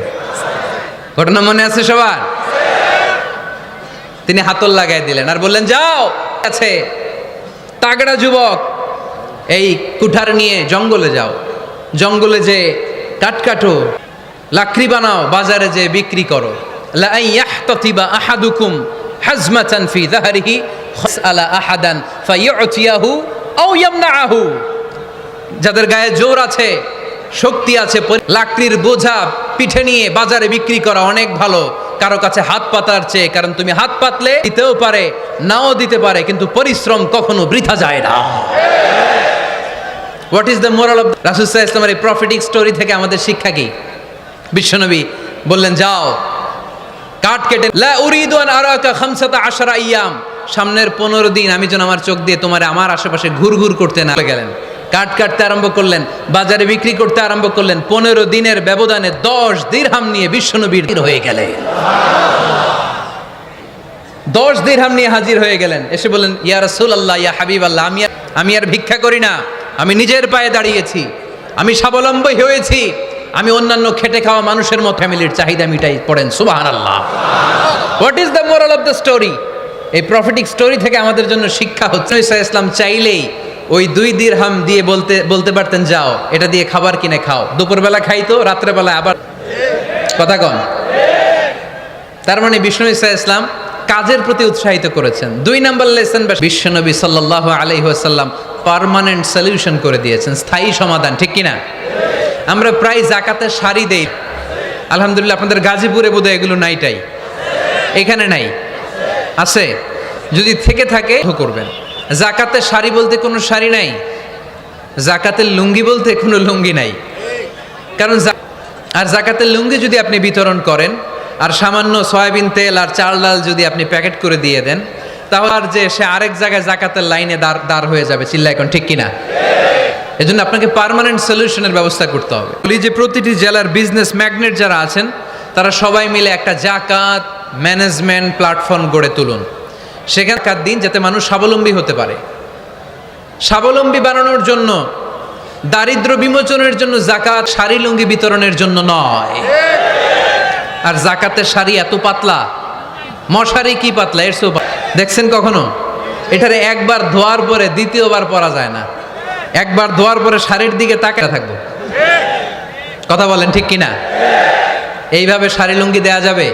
ঘটনা মনে আছে সবার তিনি হাতল লাগাই দিলেন আর বললেন যাও আছে তাগড়া যুবক এই কুঠার নিয়ে জঙ্গলে যাও জঙ্গলে যে কাঠ কাটো লাকড়ি বানাও বাজারে যে বিক্রি করো লা ইয়াহতাতিবা আহাদুকুম হাজমাতান ফি যাহরিহি খাসআলা আহাদান ফায়ুতিয়াহু আও ইয়ামনাহু যাদের গায়ে জোর আছে শক্তি আছে লাকড়ির বোঝা পিঠে নিয়ে বাজারে বিক্রি করা অনেক ভালো কারো কাছে হাত পাতার চেয়ে কারণ তুমি হাত পাতলে দিতেও পারে নাও দিতে পারে কিন্তু পরিশ্রম কখনো বৃথা যায় না what is the moral of রাসূল সাল্লাল্লাহু আলাইহি ওয়াসাল্লামের এই প্রফেটিক স্টোরি থেকে আমাদের শিক্ষা কি বিশ্বনবী বললেন যাও কাট কেটে লা উরিদু আন আরাকা 15 আইয়াম সামনের 15 দিন আমি যেন আমার চোখ দিয়ে তোমারে আমার আশেপাশে ঘুরঘুর করতে না গেলেন কাট কাটতে আরম্ভ করলেন বাজারে বিক্রি করতে আরম্ভ করলেন 15 দিনের ব্যবধানে 10 দিরহাম নিয়ে বিশ্বনবীর হয়ে গেলেন 10 দিরহাম নিয়ে হাজির হয়ে গেলেন এসে বললেন ইয়া রাসূলুল্লাহ ইয়া হাবিবাল্লাহ আমি আর ভিক্ষা করি না আমি নিজের পায়ে দাঁড়িয়েছি আমি স্বাবলম্বী হয়েছি আমি অন্যান্য খেটে খাওয়া মানুষের মতো ফ্যামিলির চাহিদা মিটাই পড়েন সুবহানাল্লাহ what is the moral of the story এই প্রফেটিক স্টোরি থেকে আমাদের জন্য শিক্ষা হচ্ছে ইসলাম চাইলেই ওই 2 দিরহাম দিয়ে বলতে পারতেন যাও এটা দিয়ে খাবার কিনে খাও দুপুরবেলা খাইতো রাত্রেবেলা আবার কথা কন তার মানে বিশ্বনবী সাল্লাল্লাহু আলাইহি ওয়াসাল্লাম কাজের প্রতি উৎসাহিত করেছেন 2 নাম্বার লেসন বিশ্বনবী সাল্লাল্লাহু আলাইহি ওয়াসাল্লাম পার্মানেন্ট সলিউশন করে দিয়েছেন স্থায়ী সমাধান ঠিক কি না আমরা প্রায় যাকাতের শাড়ি দেই আলহামদুলিল্লাহ আপনাদের গাজীপুরে বোধহয় এগুলো নাইটাই এখানে নাই আছে যদি থেকে থাকে করবেন যাকাতের শাড়ি বলতে কোনো শাড়ি নাই যাকাতের লুঙ্গি বলতে কোনো লুঙ্গি নাই কারণ আর যাকাতের লুঙ্গি যদি আপনি বিতরণ করেন আর সামান্য সয়াবিন তেল আর চাল ডাল যদি আপনি প্যাকেট করে দিয়ে দেন তাহলে আর যে সে আরেক জায়গায় যাকাতের লাইনে দাঁড় হয়ে যাবে চিল্লা এখন ঠিক কিনা এজন্য আপনাকে পার্মানেন্ট সলিউশনের ব্যবস্থা করতে হবে বলি যে প্রতিটি জেলার বিজনেস ম্যাগনেট যারা আছেন তারা সবাই মিলে একটা যাকাত ম্যানেজমেন্ট প্ল্যাটফর্ম গড়ে তুলুন সেখানকার দিন যাতে মানুষ স্বাবলম্বী হতে পারে স্বাবলম্বী বানানোর জন্য দারিদ্র বিমোচনের জন্য যাকাত শাড়ি লুঙ্গি বিতরণের জন্য নয় আর যাকাতের শাড়ি এত পাতলা মশারি কি পাতলা এর সো দেখছেন কখনো এটারে একবার ধোয়ার পরে দ্বিতীয়বার পরা যায় না একবার ধোয়ার পরে শাড়ির দিকে তাকিয়ে থাকবো কথা বলেন ঠিক কিনা এইভাবে শাড়ি লুঙ্গি দেয়া যাবে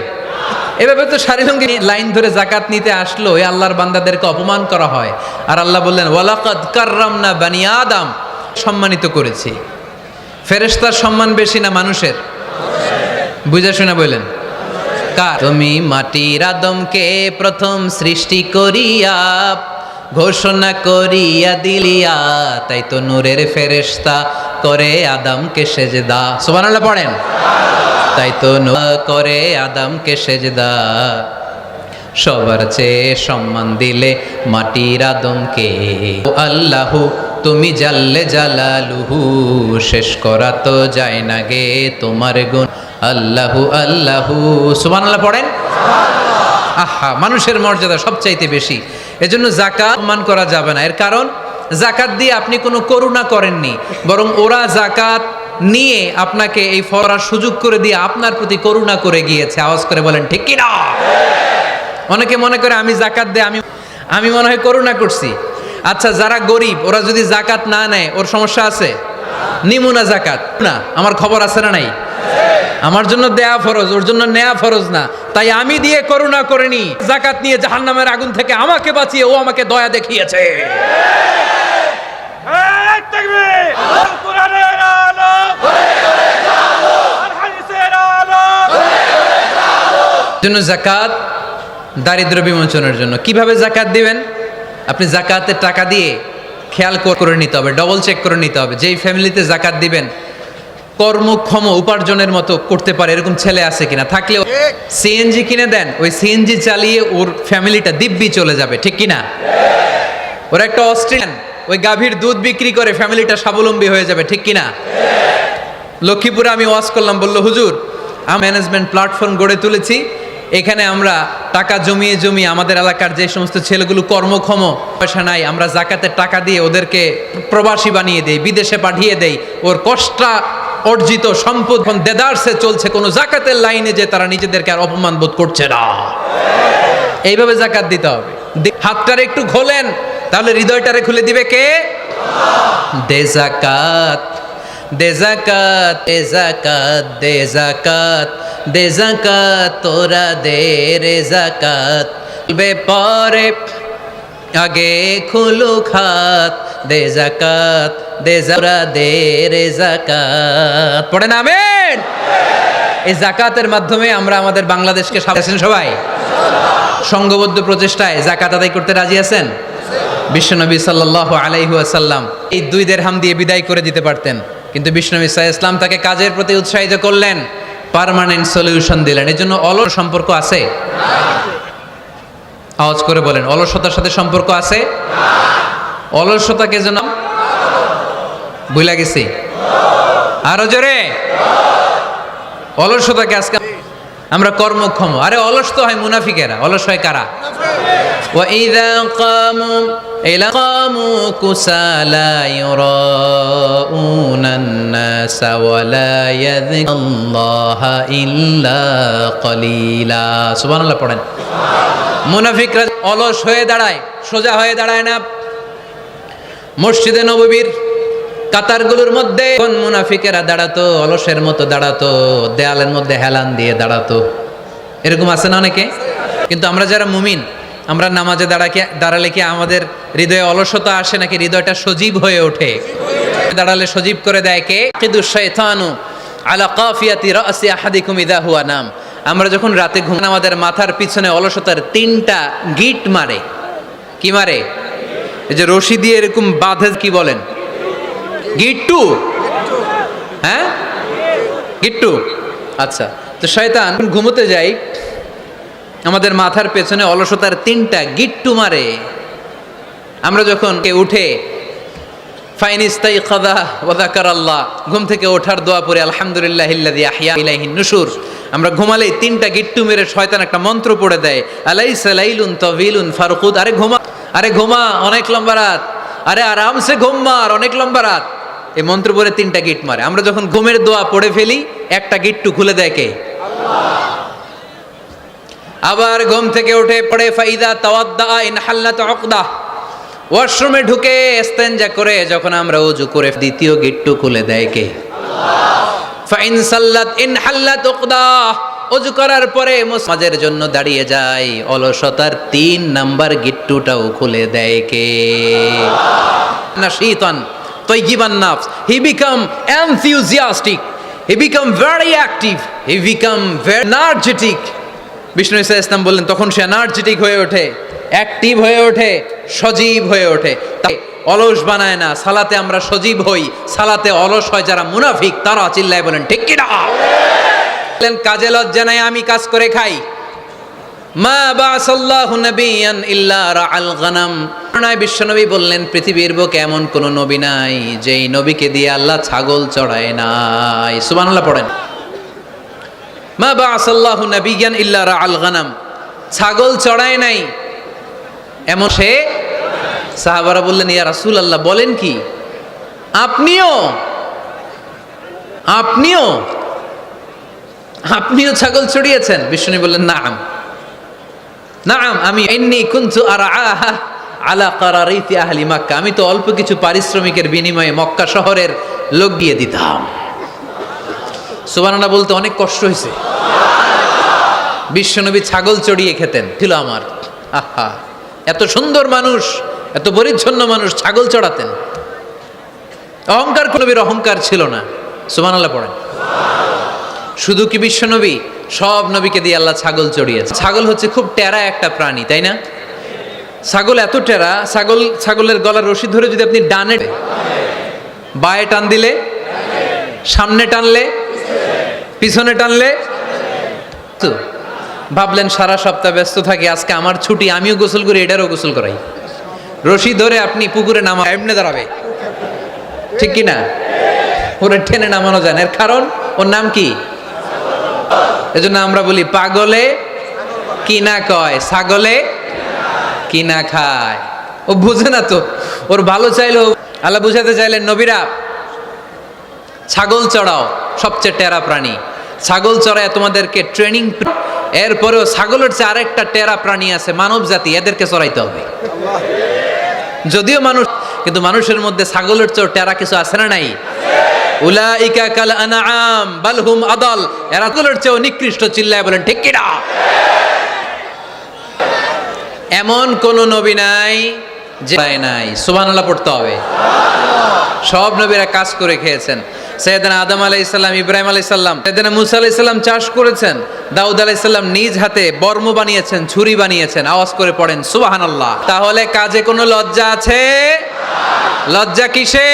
এভাবে তো শাড়ি লুঙ্গি লাইন ধরে যাকাত নিতে আসলো এই আল্লাহর বান্দাদেরকে অপমান করা হয় আর আল্লাহ বললেন ওয়ালাকাদ কাররামনা বানি আদম সম্মানিত করেছি ফেরেশতার সম্মান বেশি না মানুষের বুঝা শোনা বললেন কার তুমি মাটির আদমকে প্রথম সৃষ্টি করিয়া ঘোষণা করিয়া দিলিয়া তাই তো নূরের ফেরেশতা করে আদমকে সেজদা সুবহানাল্লাহ পড়েন তাই তো করে আদমকে সেজদা, সবার চেয়ে সম্মান দিলে মাটির আদমকে। আল্লাহু তুমি জাল্লে জালালুহু, শেষ করা তো যায় না গে তোমার গুণ। আল্লাহু আল্লাহু, সুবহানাল্লাহ পড়েন। আহা, মানুষের মর্যাদা সবচাইতে বেশি, এজন্য যাকাত মান করা যাবে না। এর কারণ যাকাত দিয়ে আপনি কোনো করুণা করেননি, বরং ওরা যাকাত নিয়ে আপনাকে এই ফরার সুযোগ করে দিয়ে আপনার প্রতি করুণা করে গিয়েছে। আওয়াজ করে বলেন ঠিক কি না? অনেকে মনে করে আমি যাকাত দিয়ে আমি মনে হয় করুণা করছি। আচ্ছা, যারা গরিব ওরা যদি যাকাত না নেয় ওর সমস্যা আছে? নিমুনা যাকাত না, আমার খবর আছে না নাই? আমার জন্য দেয়া ফরজ, ওর জন্য নেয়া ফরজ না। তাই আমি দিয়ে করুণা করিনি, যাকাত নিয়ে জাহান্নামের আগুন থেকে আমাকে বাঁচিয়ে ও আমাকে দয়া দেখিয়েছে। জন্য যাকাত দারিদ্র বিমোচনের জন্য। কিভাবে যাকাত দিবেন? আপনি যাকাতের টাকা দিয়ে খেয়াল করে নিতে হবে, ডবল চেক করে নিতে হবে যেই ফ্যামিলিতে যাকাত দিবেন কর্মক্ষম উপার্জনের মতো করতে পারে এরকম ছেলে আছে কিনা। থাকলে সিএনজি কিনে দেন, ওই সিএনজি চালিয়ে ওর ফ্যামিলিটা দিব্যি চলে যাবে, ঠিক কিনা? ওরা একটা অস্ট্রেলিয়ান ওই গাভীর দুধ বিক্রি করে ফ্যামিলিটা স্বাবলম্বী হয়ে যাবে, ঠিক কিনা? লক্ষ্মীপুরে আমি ওয়াজ করলাম, বলল হুজুর আমি ম্যানেজমেন্ট প্ল্যাটফর্ম গড়ে তুলেছি, এখানে আমরা টাকা জমিয়ে জমিয়ে আমাদের এলাকার যে সমস্ত ছেলেগুলো কর্মক্ষম, পয়সা নাই, আমরা যাকাতের টাকা দিয়ে ওদেরকে প্রবাসী বানিয়ে দেই, বিদেশে পাঠিয়ে দেই। ওর কষ্টা অর্জিত সম্পদ দেদারসে চলছে, কোনো যাকাতের লাইনে যে তারা নিজেদেরকে আর অপমান বোধ করছে না। এইভাবে যাকাত দিতে হবে। হাতটারে একটু খোলেন, তাহলে হৃদয়টারে খুলে দিবে কে? দে যাকাত, দে যাকাত, দে যাকাত, দে যাকাত, দে যাকাত, তোরা দে রে যাকাত, পরে আগে খুলু খাত, দে যাকাত, দে তোরা দে রে যাকাত। পড়েন আমিন। এই যাকাতের মাধ্যমে আমরা আমাদের বাংলাদেশকে সাজাচ্ছেন সবাই। সংঘবদ্ধ প্রচেষ্টায় যাকাত আদায় করতে রাজি আছেন? বিশ্বনবী সাল্লাল্লাহু আলাইহি ওয়াসাল্লাম এই 2 দিরহাম দিয়ে বিদায় করে দিতে পারতেন, কিন্তু বিশ্বনবী সাল্লাল্লাহু আলাইহি ওয়াসাল্লাম তাকে কাজের প্রতি উৎসাহিত করলেন, পার্মানেন্ট সলিউশন দিলেন। এর জন্য অলস সম্পর্ক আছে? আওয়াজ করে বলেন, অলসতার সাথে সম্পর্ক আছে? অলসতাকে যেন ভুলে গেছি, আরো জোরে অলসতাকে আজকে আমরা কর্মক্ষম। আরে অলস তো হয় মুনাফিকেরা, অলস হয় কারা? وَإِذَا قَامُوا إِلَى قَامُوا كُسَالَى يُرَاءُونَ النَّاسَ وَلَا يَذْكُرُونَ اللَّهَ إِلَّا قَلِيلًا। সুবহানাল্লাহ পড়েন। মুনাফিকরা অলস হয়ে দাঁড়ায়, সোজা হয়ে দাঁড়ায় না। মসজিদে নববীর কাতারগুলোর মধ্যে কোন মুনাফিকেরা দাঁড়াতো, অলসের মতো দাঁড়াতো, দেয়ালের মধ্যে হেলান দিয়ে দাঁড়াতো। এরকম আছে না অনেকে? কিন্তু আমরা যারা মুমিন, আমরা নামাজে দাঁড়ালে কি আমাদের হৃদয়ে অলসতা আসে নাকি হৃদয়টা সজীব হয়ে ওঠে? দাঁড়ালে সজীব করে দেয় কে? কিদুশ শাইতানু আলা কাফিয়াতি রাসি আহাদিকুম ইযা হুয়া নাম। আমরা যখন রাতে ঘুমান আমাদের মাথার পিছনে অলসতার 3টা গিট মারে। কি মারে? এই যে রশি দিয়ে এরকম বাঁধে, কি বলেন? গিট্টু। হ্যাঁ, গিট্টু। আচ্ছা, তো শয়তান ঘুমোতে যায়, আমাদের মাথার পেছনে অলসতার 3টা গিট্টু মারে। আমরা যখন উঠে ফাইনিস্তাইকাযা ওয়া যাকারাল্লাহ, ঘুম থেকে ওঠার দোয়া পড়ে আলহামদুলিল্লাহিল্লাযী আহইয়া ইলাইহিন নুশুর, আমরা ঘুমালেই 3টা গিট্টু মেরে শয়তান একটা মন্ত্র পড়ে দেয়, আলাইসা লাইলুন তাওয়িলুন ফারকুদ। আরে ঘুমা, আরে ঘুমা, অনেক লম্বা রাত, আরে আরামসে ঘুম মার, অনেক লম্বা রাত। এই মন্ত্র পড়ে 3টা গিট মারে। আমরা যখন ঘুমের দোয়া পড়ে ফেলি, একটা গিট্টু খুলে দেয় কে? আবার ঘুম থেকে উঠে পড়ে ফাইদা তাওয়াদ্দা ইন হাল্লাত উকদা, ওয়াশরুমে ঢুকে ইস্তেনজা করে যখন আমরা ওযু করে দ্বিতীয় গিট্টু খুলে দেয় কে? ফাইন সাল্লাত ইন হাল্লাত উকদা, ওযু করার পরে নামাজের জন্য দাঁড়িয়ে যায়, অলসতার 3 নাম্বার গিট্টুটাও খুলে দেয় কে? নাশীতান তাইয়িবান নাফস, হি বিকাম enthusiastic, হি বিকাম very active, হি বিকাম very energetic। বিষ্ণু ঈসা ইসলাম বললেন তখন সে এনার্জেটিক হয়ে ওঠে, অ্যাক্টিভ হয়ে ওঠে, সজীব হয়ে ওঠে। তাই অলস বানায় না, সালাতে আমরা সজীব হই, সালাতে অলস হয় যারা মুনাফিক, তারা চিল্লায় বলেন ঠিক কি না? কাজে লজ্জা নাই, আমি কাজ করে খাই। মা বাসাল্লাহু নাবিয়ান ইল্লা রাআল গানাম। বিশ্বনবী বললেন পৃথিবীর বুকে এমন কোন নবী নাই যেই নবীকে দিয়ে আল্লাহ ছাগল চড়ায় নাই। সুবহানাল্লাহ পড়েন। মা বাসাল্লাহু নাবিয়ান ইল্লা রাআল গানাম, ছাগল চড়ায় নাই এমন সে। সাহাবারা বললেন ইয়া রাসূলুল্লাহ, বলেন কি আপনিও আপনিও আপনিও ছাগল চড়িয়েছেন? বিশ্বনবী বললেন নাম নাম, আমি ইন্নী কুনতু আরআহা আলা কারারিতি আহলি মক্কা, আমি তো অল্প কিছু পারিশ্রমিকের বিনিময়ে মক্কা শহরের লোক দিয়ে দিতাম। সুবহানাল্লাহ বলতে অনেক কষ্ট হয়েছে। বিশ্বনবী ছাগল চড়িয়ে খেতেন, ছিল আমার। আহা, এত সুন্দর মানুষ, এত পরিচ্ছন্ন মানুষ, ছাগল চড়াতেন। অহংকার, নবীর অহংকার ছিল না। সুবহানাল্লাহ পড়েন। শুধু কি বিশ্বনবী, সব নবীকে দিয়ে আল্লাহ ছাগল চড়িয়েছে। ছাগল হচ্ছে খুব টেরা একটা প্রাণী, তাই না? ছাগল এত টেরা, ছাগলের গলার রশি ধরে যদি আপনি ডানে বায়ে টান দিলে, সামনে টানলে, পিছনে টানলে, তো ভাবলেন সারা সপ্তাহ ব্যস্ত থাকি, আজকে আমার ছুটি, আমিও গোসল করি, এটারও গোসল করাই। রশি ধরে আপনি পুকুরে নামা, এমনি দাঁড়াবে, ঠিক কি না? ওরে টেনে নামানো যায় না। এর কারণ ওর নাম কি? এজন্য আমরা বলি পাগলে কি না কয়, ছাগলে কি না খায়। ও বুঝে না তো, ওর ভালো চাইলেও আল্লাহ বুঝাতে চাইলেন নবীরা ছাগল চড়াও, সবচেয়ে টেরা প্রাণী। ছাগল চড়ায় তোমাদেরকে ট্রেনিং। এরপরেও ছাগলের চেয়ে আরেকটা টেরা প্রাণী আছে, মানব জাতি, এদেরকে চড়াইতে হবে। যদিও মানুষ, কিন্তু মানুষের মধ্যে ছাগলের চেয়ে টেরা কিছু আছে না নাই? উলাইকা কাল আনআম বাল হুম আদাল, এরা ছাগলের চেয়ে নিকৃষ্ট। চিল্লায় বলেন ঠিক কি না? এমন কোন নবী নাই যে নাই। সুবহানাল্লাহ পড়তে হবে। সব নবীরা কাজ করে খেয়েছেন। সাইয়েদনা আদম আলাইহিস সালাম, ইব্রাহিম আলাইহিস সালাম, সাইয়েদনা মুসা আলাইহিস সালাম চাষ করেছেন। দাউদ আলাইহিস সালাম নিজ হাতে বর্ম বানিয়েছেন, ছুরি বানিয়েছেন। আওয়াজ করে পড়েন সুবহানাল্লাহ। তাহলে কাজে কোনো লজ্জা আছে? লজ্জা কিসে?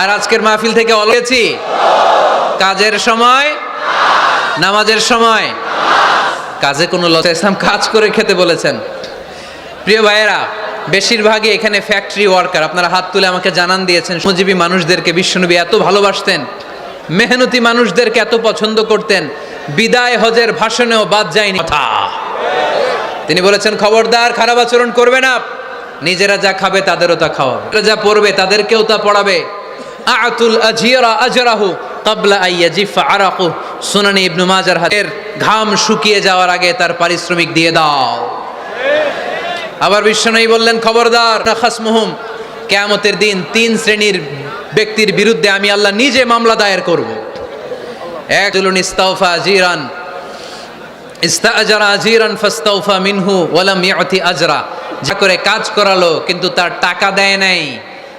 আর আজকের মাহফিল থেকে অলগেছি কাজের সময়, নামাজের সময় কাজে কোনো লজ্জা। ইসলাম কাজ করে খেতে বলেছেন। প্রিয় ভাইয়েরা, বেশিরভাগই এখানে ফ্যাক্টরি ওয়ার্কার। আপনারা হাত তুলে আমাকে জানান দিয়েছেন শ্রমজীবী মানুষদেরকে বিশ্বনবী এত ভালোবাসতেন, মেহনতি মানুষদেরকে এত পছন্দ করতেন। বিদায় হজের ভাষণেও বাদ যায়নি কথা। তিনি বলেছেন খবরদার খারাপ আচরণ করবে না, নিজেরা যা খাবে তাদেরও তা খাওয়াবে, যা পড়বে তাদেরকেও তা পড়াবে। আতুল আজিরা আজরাহু ক্বাবলা আইয়াজিফা আরাকু, সুনানি ইবনে মাজার হাদিস। ঘাম শুকিয়ে যাওয়ার আগে তার পারিশ্রমিক দিয়ে দাও। আবার বিশ্বনবী বললেন খবরদার খাসমুহুম, কিয়ামতের দিন তিন শ্রেণীর ব্যক্তির বিরুদ্ধে আমি আল্লাহ নিজে মামলা দায়ের করব। এক জুলুন ইস্তাওফা আজিরান, ইস্তাআজারা আজিরান ফাস্তাওফা মিনহু ওয়া লাম ইউতি আজরা, যা করে কাজ করালো কিন্তু তার টাকা দেয় নাই,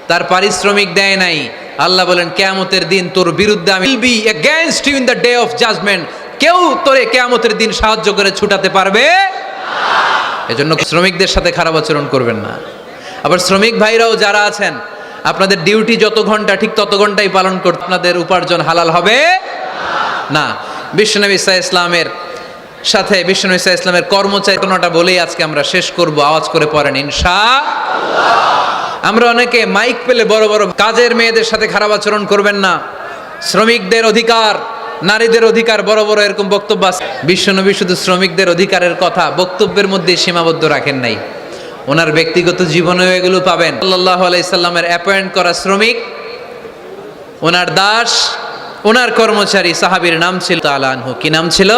তার পারিশ্রমিক দেয় নাই। আল্লাহ বলেন কিয়ামতের দিন তোর বিরুদ্ধে আমি will be against you in the day of judgment. কেউ তোরে কিয়ামতের দিন সাহায্য করে ছুটাতে পারবে না। এজন্য শ্রমিকদের সাথে খারাপ আচরণ করবেন না। আবার শ্রমিক ভাইরাও যারা আছেন, আপনাদের ডিউটি যত ঘন্টা ঠিক তত ঘন্টাই পালন করতে, আপনাদের উপার্জন হালাল হবে না। বিশ্বনবী সাল্লাল্লাহু আলাইহি ইসলামের সাথে বিশ্বনবী সাল্লাল্লাহু আলাইহি ইসলামের কর্মচারী কোনটা বলেই আজকে আমরা শেষ করব। আওয়াজ করে পড়েন ইনশাআল্লাহ। আমরা অনেকে মাইক পেলে বড় বড় কাজের মেয়েদের সাথে খারাপ আচরণ করবেন না, শ্রমিকদের অধিকার, নারীদের অধিকার, বড় বড় এরকম বক্তব্য আছে। বিশ্বনবী শুধু শ্রমিকদের অধিকারের কথা বক্তব্যের মধ্যে সীমাবদ্ধ রাখেন নাই, ওনার ব্যক্তিগত জীবনেও এগুলো পাবেন। সাল্লাল্লাহু আলাইহি সাল্লামের অ্যাপয়েন্ট করা শ্রমিক, ওনার দাস, ওনার কর্মচারী সাহাবীর নাম ছিল তাআলা আনহু। কি নাম ছিল?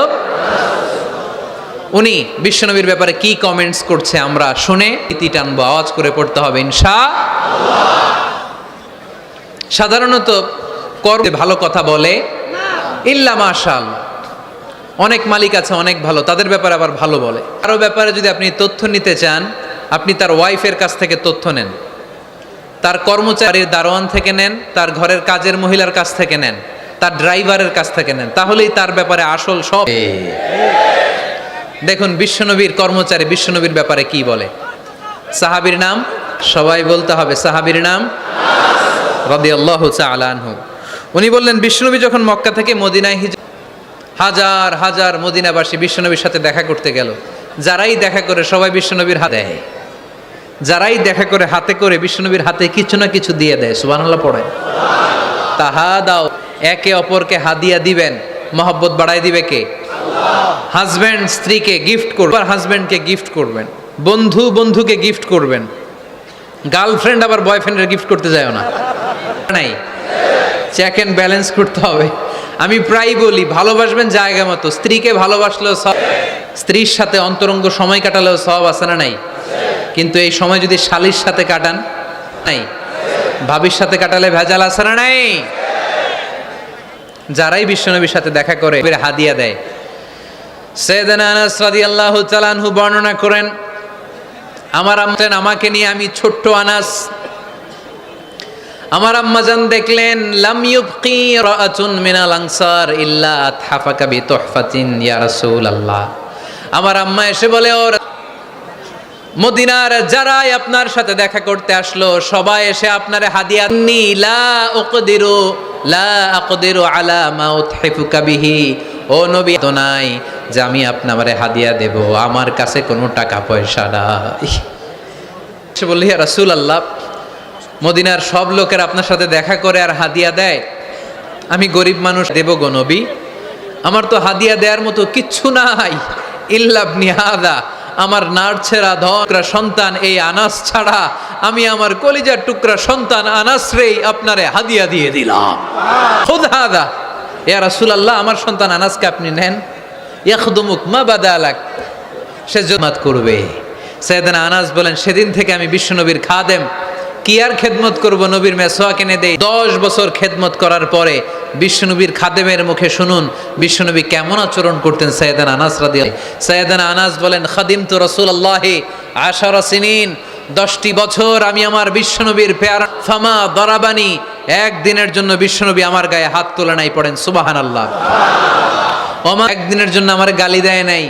উনি বিশ্বনবীর ব্যাপারে কি কমেন্টস করছে আমরা শুনে ইতি টানবো। আওয়াজ করে পড়তে হবে ইনশাআল্লাহ। সাধারণত কর্মে ভালো কথা বলে ইল্লা মাশাআল্লাহ। অনেক মালিক আছে অনেক ভালো, তাদের ব্যাপারে আবার ভালো বলে। কারো ব্যাপারে যদি আপনি তথ্য নিতে চান, আপনি তার ওয়াইফের কাছ থেকে তথ্য নেন, তার কর্মচারীর দারোয়ান থেকে নেন, তার ঘরের কাজের মহিলার কাছ থেকে নেন, তার ড্রাইভারের কাছ থেকে নেন, তাহলেই তার ব্যাপারে আসল সব। দেখুন বিশ্বনবীর কর্মচারী বিশ্বনবীর ব্যাপারে কি বলে। সাহাবীর নাম সবাই বলতে হবে, সাহাবীর নাম রাদিয়াল্লাহু তাআলা আনহু। উনি বললেন বিশ্বনবী যখন মক্কা থেকে মদিনায় হিজরত, হাজার হাজার মদিনাবাসী বিশ্বনবীর সাথে দেখা করতে গেল। যারাই দেখা করে সবাই বিশ্বনবীর হাতে দেয়, যারাই দেখা করে হাতে করে বিশ্বনবীর হাতে কিছু না কিছু দিয়ে দেয়। সুবহানাল্লাহ পড়ে। তাহা দাও, একে অপরকে হাদিয়া দিবেন, মহব্বত বাড়াই দিবে কে? হাজব্যান্ড স্ত্রীকে গিফট করবেন, হাজব্যান্ডকে গিফট করবেন, বন্ধু বন্ধুকে গিফট করবেন, গার্লফ্রেন্ড আবার বয়ফ্রেন্ডের গিফট করতে যায় না, নাই। চেক অ্যান্ড ব্যালেন্স করতে হবে। আমি প্রায় বলি, ভালোবাসবেন জায়গা মতো। স্ত্রীকে ভালোবাসলেও সব, স্ত্রীর সাথে অন্তরঙ্গ সময় কাটালেও সব আছে না নাই? কিন্তু এই সময় যদি শালীর সাথে কাটান, নাই, ভাবির সাথে কাটালে ভেজাল আছে না নাই? যারাই বিশ্বনবীর সাথে দেখা করে হাদিয়া দেয়। সাইয়েদনা আনাস রাদিয়াল্লাহু তাআলা আনহু বর্ণনা করেন, আমার আমাকে নিয়ে, আমি ছোট্ট আনাস, আমার আম্মাজান দেখলেন লাম ইউবকি রাআতুন মিনাল আনসার ইল্লা আতহাফাকা বিতুহফাতিন ইয়া রাসূলুল্লাহ। আমার আম্মা এসে বলে, ও মদিনার যারাই আপনার সাথে দেখা করতে আসলো সবাই এসে আপনারে হাদিয়া নি, লা আকদিরু আলা মা উতহিফুকা বিহি। ও নবী, তো নাই যে আমি আপনারে হাদিয়া দেব, আমার কাছে কোনো টাকা পয়সা নাই। সে বলল, ইয়া রাসূলুল্লাহ, মদিনার সব লোকের আপনার সাথে দেখা করে আর হাদিয়া দেয়, আমি গরিব মানুষ, দেব গো নবী? আমার তো হাদিয়া দেওয়ার মতো কিচ্ছু নাই। ইল্লা ইবনি হাদা, আমার নাড়ছেরা ধরা সন্তান এই আনাস ছাড়া আমি আমার কলিজার টুকরা সন্তান আনাস রেই আপনারে হাদিয়া দিয়ে দিলাম। খুদ হাদা ইয়া রাসূলুল্লাহ, আমার সন্তান আনাসকে আপনি নেন। ইয়াখদুমুক মা বাদালাক, সে জমাত করবে। সাইয়েদনা আনাস বলেন, সেদিন থেকে আমি বিশ্বনবীর খাদেম। কি আর খেদমত করব, নবীর মেসওয়াক এনে দেই। 10 বছর খেদমত করার পরে বিশ্বনবীর খাদেমের মুখে শুনুন বিশ্বনবী কেমন আচরণ করতেন। সাইয়েদনা আনাস রাদিয়াল্লাহু, সাইয়েদনা আনাস বলেন, খাদিমতু রাসূলুল্লাহি 10 সিনিন, 10টি বছর আমি আমার বিশ্বনবীর পেয়ারা, ফামা দরাবানি, একদিনের জন্য বিশ্বনবী আমার গায়ে হাত তোলে নাই। পড়েন সুবহানাল্লাহ। ওমা, একদিনের জন্য আমার গালি দেয় নাই,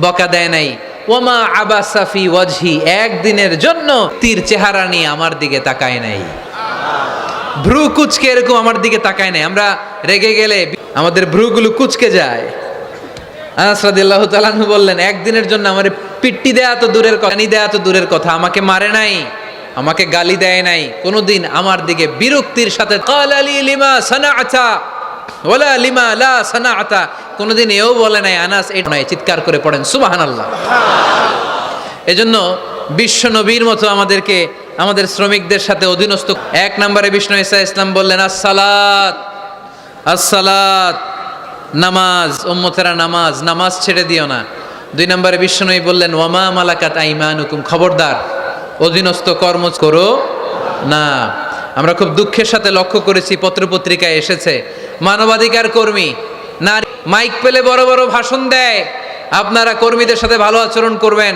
বকা দেয় নাই। ওমা আবাসা ফি ওয়াজহি, একদিনের জন্য তীর চেহারা নিয়ে আমার দিকে তাকায় নাই, ভ্রু কুচকে এরকম আমার দিকে তাকায় নাই। আমরা রেগে গেলে আমাদের ভ্রুগুলো কুচকে যায়। আনাস রাদিয়াল্লাহু তাআলা আনহু বললেন, একদিনের জন্য আমার পিট্টি দেয়া তো দূরের কথা, গালি দেয়া তো দূরের কথা, আমাকে মারে নাই, আমাকে গালি দেয় নাই, কোনোদিন আমার দিকে বিরক্তির সাথে ক্বালা লি লিমা সানাআতা ওয়ালা লিমা লা সানাআতা, কোনোদিন এও বলে নাই আনাস এটা নয়। চিৎকার করে পড়েন সুবহানাল্লাহ। এজন্য বিশ্ব নবীর মতো আমাদেরকে আমাদের শ্রমিকদের সাথে অধীনস্থ। 1 নম্বরে বিষ্ণু ঈসা ইসলাম বললেন, আসসালাত আসসালাত, নামাজ, উম্মতেরা নামাজ, নামাজ ছেড়ে দিও না। 2 নম্বরে বিষ্ণুই বললেন, ওয়ামা মালাকাত আইমানুকুম, খবরদার অধীনস্থ কর্ম করো না। আমরা খুব দুঃখের সাথে লক্ষ্য করেছি, পত্রপত্রিকায় এসেছে, মানবাধিকার কর্মী নারী মাইক পেলে বড় বড় ভাষণ দেয়, আপনারা কর্মীদের সাথে ভালো আচরণ করবেন,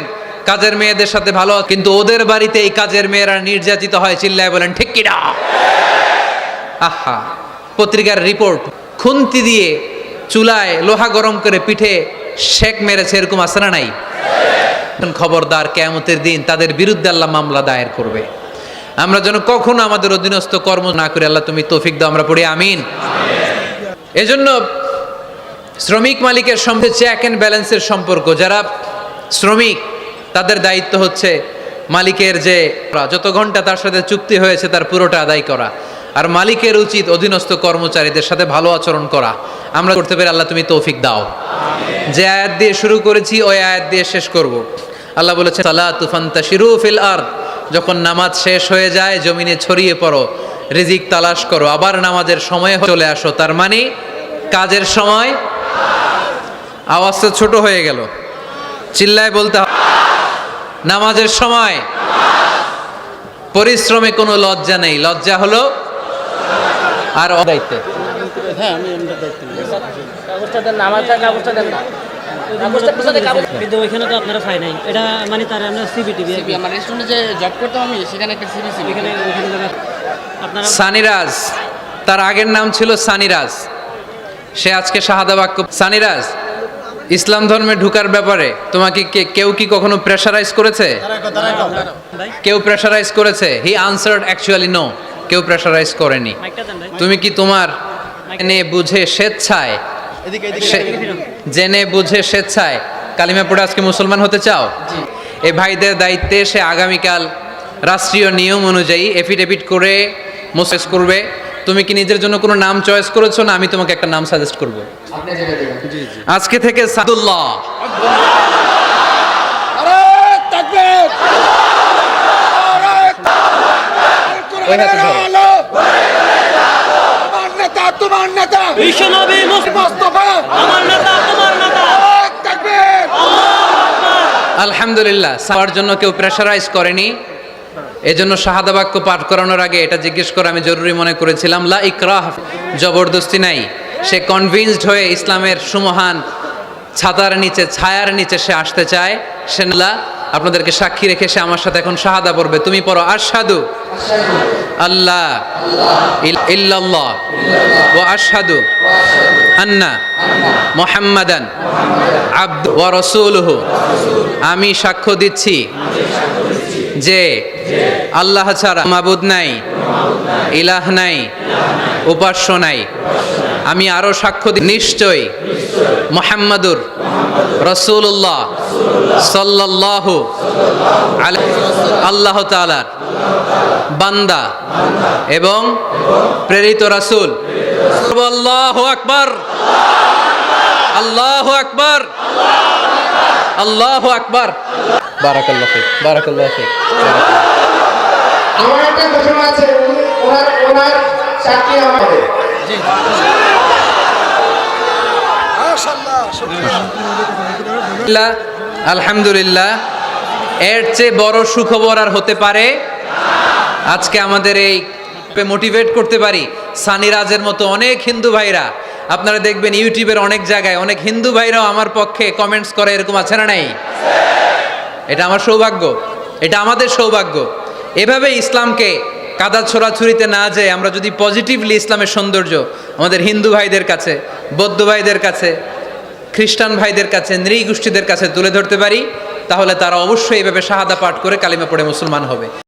কাজের মেয়েদের সাথে ভালো, কিন্তু ওদের বাড়িতে এই কাজের মেয়েরা নির্যাতিত হয়। চিল্লায় বলেন ঠিক কিনা? আহা, পত্রিকার রিপোর্ট, খুন্তি দিয়ে চুলায় লোহা গরম করে পিঠে শেক মেরেছে, এরকম আছে না নাই? খবরদার, কিয়ামতের দিন তাদের বিরুদ্ধে আল্লাহ মামলা দায়ের করবে। আমরা যেন কখনো আমাদের অধীনস্থ কর্ম না করে, আল্লাহ তুমি তৌফিক দাও, আমরা পড়ি আমিন। এজন্য শ্রমিক মালিকের সঙ্গে চেক অ্যান্ড ব্যালেন্সের সম্পর্ক। যারা শ্রমিক তাদের দায়িত্ব হচ্ছে মালিকের যে যত ঘন্টা তার সাথে চুক্তি হয়েছে তার পুরোটা আদায় করা, আর মালিকের উচিত অধীনস্থ কর্মচারীদের সাথে ভালো আচরণ করা। আমরা করতে পারি, আল্লাহ তুমি তৌফিক দাও। যে আয়াত দিয়ে শুরু করেছি ওই আয়াত দিয়ে শেষ করব। আল্লাহ বলেছে, সালাতু ফান্তাশিরু ফিল আরদ, যখন নামাজ শেষ হয়ে যায় জমিনে ছড়িয়ে পড়ো, রিজিক তালাশ করো, আবার নামাজের সময় চলে আসো। তার মানে কাজের সময়, আওয়াজটা ছোট হয়ে গেল, চিল্লায় বলতে হবে, নামাজের সময় পরিশ্রমে কোনো লজ্জা নেই, লজ্জা হলো আর দায়িত্বে। হ্যাঁ, আমি দায়িত্ব নিই। কাগজটা দেন না, আমার কাগজটা দেন না। কিন্তু ওইখানে তো আপনারা পাই নাই, এটা মানে তার আমরা সিবিটিভি আমার রেস্টুরেন্টে যে জব করতাম আমি, সেখানে একটা সিবি ছিল। ওইখানে আপনারা সানিরাজ, তার আগের নাম ছিল সানিরাজ, সে আজকে শাহাদা বাক্য। সানিরাজ, ইসলাম ধর্মে ঢুকার ব্যাপারে তোমাকে কেউ কি কখনো প্রেশারাইজ করেছে? কেউ প্রেশারাইজ করেছে? হি আনসার্ড অ্যাকচুয়ালি নো, কেউ প্রেশারাইজ করেনি। মাইকটা দেন ভাই। তুমি কি তোমার এনে বুঝে স্বেচ্ছায় জেনে বুঝে স্বেচ্ছায় কালিমা পড়ে আজকে মুসলমান হতে চাও? এ ভাইদের দায়িত্বে সে আগামীকাল রাষ্ট্রীয় নিয়ম অনুযায়ী এফিডেভিট করে মোসেস করবে। তুমি কি নিজের জন্য কোনো নাম চয়েস করেছো, না আমি তোমাকে একটা নাম সাজেস্ট করব? আজকে থেকে সাদুল্লাহ। ওই হাতে ধরো। বিশ্বনবী মুস্তাফা আমার নেতা তোমার নেতা। আলহামদুলিল্লাহ, সবার জন্য কেউ প্রেশারাইজ করেনি, এজন্য শাহাদা বাক্য পাঠ করানোর আগে এটা জিজ্ঞেস করা আমি জরুরি মনে করেছিলাম। লা ইকরাহ, জবরদস্তি নাই। সে কনভিন্সড হয়ে ইসলামের সুমহান ছাতার নিচে, ছায়ার নিচে সে আসতে চায়। সে না, আপনাদেরকে সাক্ষী রেখে সে আমার সাথে এখন শাহাদা পড়বে। তুমি পড়ো, আশহাদু আল্লাহ ইল্লাল্লাহ ওয়া আশহাদু আন্না মুহাম্মাদান আবদু ওয়া রাসূলুহু। আমি সাক্ষ্য দিচ্ছি যে আল্লাহ ছাড়া মাবুদ নাই, ইলাহ নাই, উপাস্য নাই। আমি আরো সাক্ষ্য দিই নিশ্চয় মুহাম্মাদুর রাসূলুল্লাহ সাল্লাল্লাহু আলাইহি আল্লাহ তাআলার বান্দা এবং প্রেরিত রাসূল। আল্লাহু আকবার, আল্লাহু আকবার, আল্লাহু আকবার। বারাকাল্লাহু ফিক, বারাকাল্লাহু ফিক। আমার একটা ঘোষণা আছে, ওনার চাকরি আমাদের। আলহামদুলিল্লাহ, এর চেয়ে বড় সুখবর আর হতে পারে? আজকে আমাদের এই মোটিভেট করতে পারি সানিরাজের মতো অনেক হিন্দু ভাইরা। আপনারা দেখবেন ইউটিউবের অনেক জায়গায় অনেক হিন্দু ভাইরাও আমার পক্ষে কমেন্টস করে, এরকম আছে না নাই? এটা আমার সৌভাগ্য, এটা আমাদের সৌভাগ্য। এভাবে ইসলামকে কাদা ছোড়াছুরিতে না যেয়ে আমরা যদি পজিটিভলি ইসলামের সৌন্দর্য আমাদের হিন্দু ভাইদের কাছে, বৌদ্ধ ভাইদের কাছে, খ্রিস্টান ভাইদের কাছে, নৃগোষ্ঠীদের কাছে তুলে ধরতে পারি, তাহলে তারা অবশ্যই এভাবে শাহাদা পাঠ করে কালিমা পড়ে মুসলমান হবে।